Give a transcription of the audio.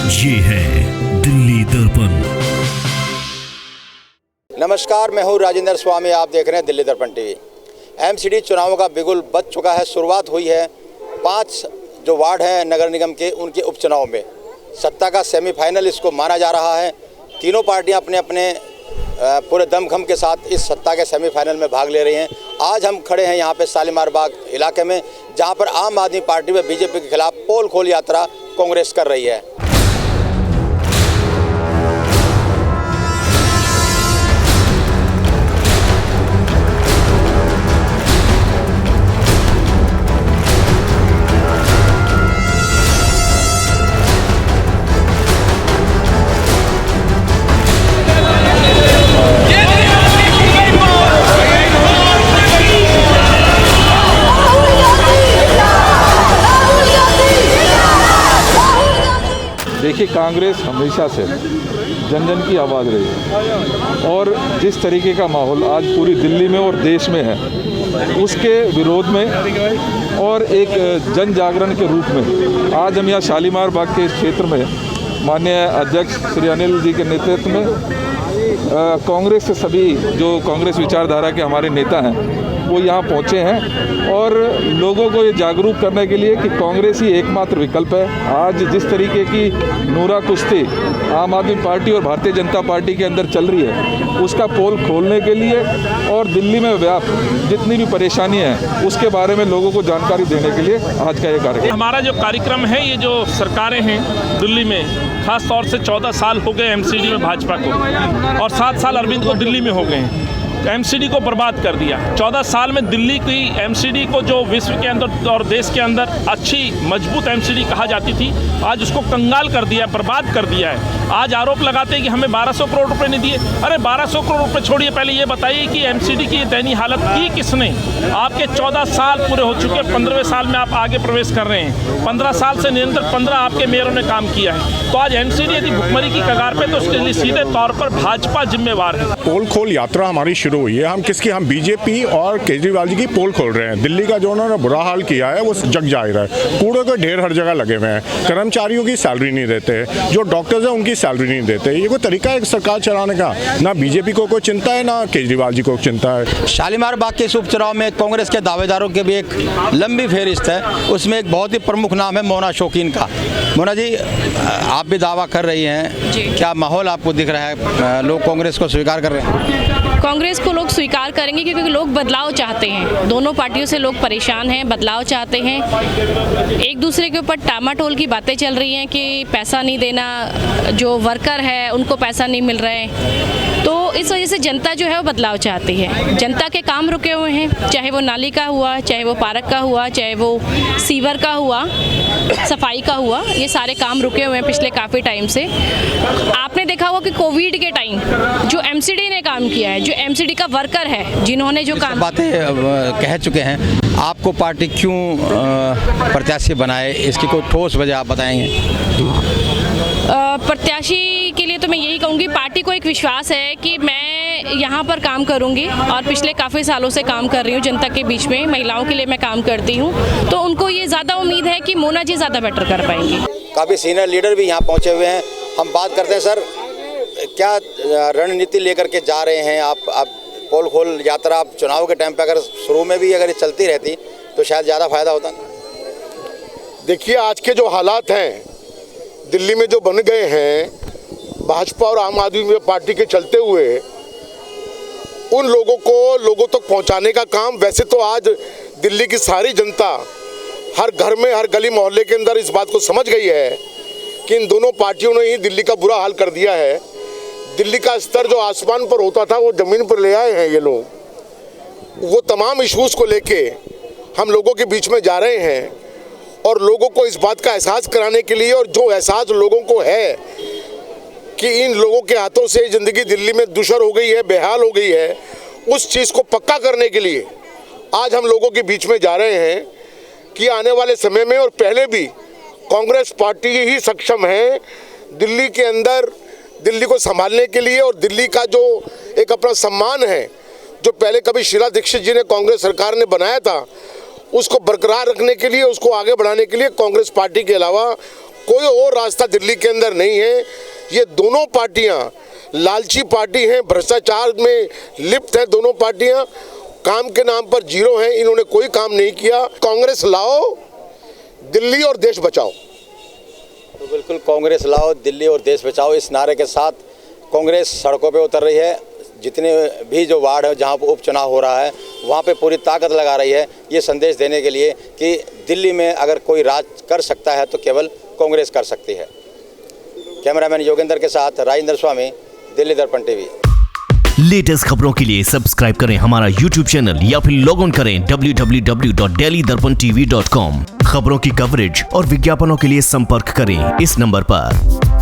ये है दिल्ली दर्पण। नमस्कार, मैं हूँ राजेंद्र स्वामी। आप देख रहे हैं दिल्ली दर्पण टीवी। एमसीडी चुनावों का बिगुल बज चुका है। शुरुआत हुई है 5 जो वार्ड हैं नगर निगम के, उनके उपचुनाव में। सत्ता का सेमीफाइनल इसको माना जा रहा है। तीनों पार्टियां अपने अपने पूरे दमखम के साथ इस सत्ता के सेमीफाइनल में भाग ले रही हैं। आज हम खड़े हैं यहाँ पे शालीमार बाग इलाके में, जहाँ पर आम आदमी पार्टी व बीजेपी के खिलाफ पोल खोल यात्रा कांग्रेस कर रही है। देखिए, कांग्रेस हमेशा से जन जन की आवाज़ रही है और जिस तरीके का माहौल आज पूरी दिल्ली में और देश में है, उसके विरोध में और एक जन जागरण के रूप में आज हम यहाँ शालीमार बाग के क्षेत्र में माननीय अध्यक्ष श्री अनिल जी के नेतृत्व में कांग्रेस से सभी जो कांग्रेस विचारधारा के हमारे नेता हैं वो यहाँ पहुँचे हैं और लोगों को ये जागरूक करने के लिए कि कांग्रेस ही एकमात्र विकल्प है। आज जिस तरीके की नूरा कुश्ती आम आदमी पार्टी और भारतीय जनता पार्टी के अंदर चल रही है, उसका पोल खोलने के लिए और दिल्ली में व्याप्त जितनी भी परेशानी है उसके बारे में लोगों को जानकारी देने के लिए आज का ये कार्यक्रम। हमारा जो कार्यक्रम है, ये जो सरकारें हैं दिल्ली में, खास तौर से 14 साल हो गए एमसीडी में भाजपा को और 7 साल अरविंद को दिल्ली में हो गए हैं। एमसीडी को बर्बाद कर दिया। 14 साल में दिल्ली की एमसीडी को जो विश्व के अंदर और देश के अंदर अच्छी मजबूत एमसीडी कहा जाती थी, आज उसको कंगाल कर दिया, बर्बाद कर दिया है। आज आरोप लगाते हैं कि हमें 1200 करोड़ रुपए नहीं दिए। अरे 1200 करोड़ रुपए छोड़िए, पहले ये बताइए कि एमसीडी की दयनीय हालत की किसने? आपके 14 साल पूरे हो चुके, 15वें साल में आप आगे प्रवेश कर रहे हैं। 15 साल से निरंतर 15 आपके मेयरों ने काम किया है। तो आज एमसीडी यदि भुखमरी की कगार पे, तो उसके लिए सीधे तौर पर भाजपा जिम्मेवार है। पोल खोल यात्रा हमारी शुरू हुई है। हम बीजेपी और केजरीवाल जी की पोल खोल रहे हैं। दिल्ली का जो उन्होंने बुरा हाल किया है वो जग जाहिर है। कूड़े के ढेर हर जगह लगे हुए हैं। कर्मचारियों की सैलरी नहीं देते, जो डॉक्टर्स हैं उनकी सैलरी नहीं देते। ये कोई तरीका है सरकार चलाने का? ना बीजेपी को कोई चिंता है, ना केजरीवाल जी को चिंता है। शालीमार बाग के इस उपचुनाव में कांग्रेस के दावेदारों की भी एक लंबी फेहरिस्त है। उसमें एक बहुत ही प्रमुख नाम है मोना शौकीन का। मोना जी, आप भी दावा कर रही हैं, क्या माहौल आपको दिख रहा है? लोग कांग्रेस को स्वीकार कर रहे हैं? कांग्रेस को लोग स्वीकार करेंगे क्योंकि लोग बदलाव चाहते हैं। दोनों पार्टियों से लोग परेशान हैं, बदलाव चाहते हैं। एक दूसरे के ऊपर टामाटोल की बातें चल रही हैं कि पैसा नहीं देना, जो वर्कर है उनको पैसा नहीं मिल रहे हैं। तो इस वजह से जनता जो है वो बदलाव चाहती है। जनता के काम रुके हुए हैं, चाहे वो नाली का हुआ, चाहे वो पार्क का हुआ, चाहे वो सीवर का हुआ, सफाई का हुआ, ये सारे काम रुके हुए हैं पिछले काफ़ी टाइम से। आपने देखा होगा कि कोविड के टाइम जो एमसीडी ने काम किया है, जो एमसीडी का वर्कर है, जिन्होंने जो काम बातें कह चुके हैं, आपको पार्टी क्यों प्रत्याशी बनाए, इसकी कोई ठोस वजह आप बताएंगे? प्रत्याशी के लिए तो मैं यही कहूँगी, पार्टी को एक विश्वास है कि मैं यहाँ पर काम करूँगी और पिछले काफ़ी सालों से काम कर रही हूँ जनता के बीच में, महिलाओं के लिए मैं काम करती हूँ, तो उनको ये ज़्यादा उम्मीद है कि मोना जी ज़्यादा बेटर कर पाएंगी। काफ़ी सीनियर लीडर भी यहाँ पहुँचे हुए हैं। हम बात करते हैं। सर, क्या रणनीति लेकर के जा रहे हैं आप पोल खोल यात्रा? आप चुनाव के टाइम पे अगर शुरू में भी अगर ये चलती रहती तो शायद ज़्यादा फायदा होता। देखिए, आज के जो हालात हैं दिल्ली में जो बन गए हैं भाजपा और आम आदमी पार्टी के चलते हुए, उन लोगों को लोगों तक पहुंचाने का काम, वैसे तो आज दिल्ली की सारी जनता हर घर में, हर गली मोहल्ले के अंदर इस बात को समझ गई है कि इन दोनों पार्टियों ने ही दिल्ली का बुरा हाल कर दिया है। दिल्ली का स्तर जो आसमान पर होता था वो ज़मीन पर ले आए हैं ये लोग। वो तमाम इश्यूज़ को लेके हम लोगों के बीच में जा रहे हैं और लोगों को इस बात का एहसास कराने के लिए, और जो एहसास लोगों को है कि इन लोगों के हाथों से ज़िंदगी दिल्ली में दुशर हो गई है, बेहाल हो गई है, उस चीज़ को पक्का करने के लिए आज हम लोगों के बीच में जा रहे हैं कि आने वाले समय में और पहले भी कांग्रेस पार्टी ही सक्षम है दिल्ली के अंदर दिल्ली को संभालने के लिए, और दिल्ली का जो एक अपना सम्मान है जो पहले कभी शीला दीक्षित जी ने कांग्रेस सरकार ने बनाया था, उसको बरकरार रखने के लिए, उसको आगे बढ़ाने के लिए कांग्रेस पार्टी के अलावा कोई और रास्ता दिल्ली के अंदर नहीं है। ये दोनों पार्टियां लालची पार्टी हैं, भ्रष्टाचार में लिप्त है दोनों पार्टियां, काम के नाम पर जीरो हैं, इन्होंने कोई काम नहीं किया। कांग्रेस लाओ, दिल्ली और देश बचाओ। तो बिल्कुल कांग्रेस लाओ, दिल्ली और देश बचाओ, इस नारे के साथ कांग्रेस सड़कों पे उतर रही है। जितने भी जो वार्ड है जहां पर उपचुनाव हो रहा है वहां पे पूरी ताकत लगा रही है, ये संदेश देने के लिए कि दिल्ली में अगर कोई राज कर सकता है तो केवल कांग्रेस कर सकती है। कैमरामैन योगेंद्र के साथ राजेंद्र स्वामी, दिल्ली दर्पण टीवी। लेटेस्ट खबरों के लिए सब्सक्राइब करें हमारा YouTube चैनल या फिर लॉग ऑन करें www.delhidarpantv.com। खबरों की कवरेज और विज्ञापनों के लिए संपर्क करें इस नंबर पर।